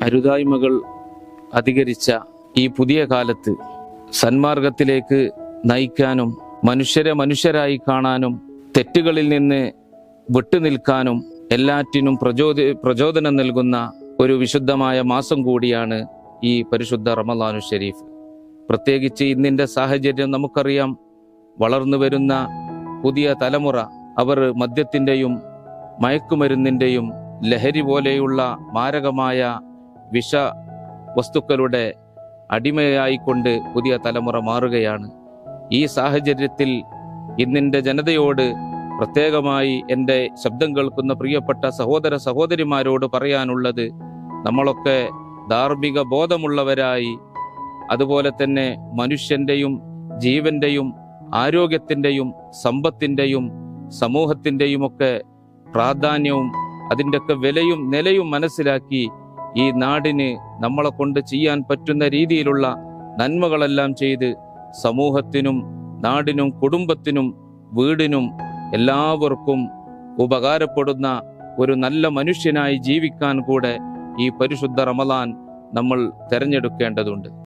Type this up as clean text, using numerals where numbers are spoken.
അരുതായ്മകൾ അധികരിച്ച ഈ പുതിയ കാലത്ത് സന്മാർഗത്തിലേക്ക് നയിക്കാനും മനുഷ്യരെ മനുഷ്യരായി കാണാനും തെറ്റുകളിൽ നിന്ന് വിട്ടുനിൽക്കാനും എല്ലാറ്റിനും പ്രചോദനം നൽകുന്ന ഒരു വിശുദ്ധമായ മാസം കൂടിയാണ് ഈ പരിശുദ്ധ റമളാനു ഷരീഫ്. പ്രത്യേകിച്ച് ഇന്നിൻ്റെ സാഹചര്യം നമുക്കറിയാം. വളർന്നു വരുന്ന പുതിയ തലമുറ അവർ മദ്യത്തിൻ്റെയും മയക്കുമരുന്നിൻ്റെയും ലഹരി പോലെയുള്ള മാരകമായ വിഷ വസ്തുക്കളുടെ അടിമയായിക്കൊണ്ട് പുതിയ തലമുറ മാറുകയാണ്. ഈ സാഹചര്യത്തിൽ ഇന്നിൻ്റെ ജനതയോട് പ്രത്യേകമായി എൻ്റെ ശബ്ദം കേൾക്കുന്ന പ്രിയപ്പെട്ട സഹോദര സഹോദരിമാരോട് പറയാനുള്ളത്, നമ്മളൊക്കെ ധാർമ്മിക ബോധമുള്ളവരായി, അതുപോലെ തന്നെ മനുഷ്യൻ്റെയും ജീവൻ്റെയും ആരോഗ്യത്തിൻ്റെയും സമ്പത്തിൻ്റെയും സമൂഹത്തിൻ്റെയും ഒക്കെ പ്രാധാന്യവും അതിൻ്റെയൊക്കെ വിലയും നിലയും മനസ്സിലാക്കി ഈ നാടിന് നമ്മളെ കൊണ്ട് ചെയ്യാൻ പറ്റുന്ന രീതിയിലുള്ള നന്മകളെല്ലാം ചെയ്ത് സമൂഹത്തിനും നാടിനും കുടുംബത്തിനും വീടിനും എല്ലാവർക്കും ഉപകാരപ്പെടുന്ന ഒരു നല്ല മനുഷ്യനായി ജീവിക്കാൻ കൂടെ ഈ പരിശുദ്ധ റമളാൻ നമ്മൾ തിരഞ്ഞെടുക്കേണ്ടതുണ്ട്.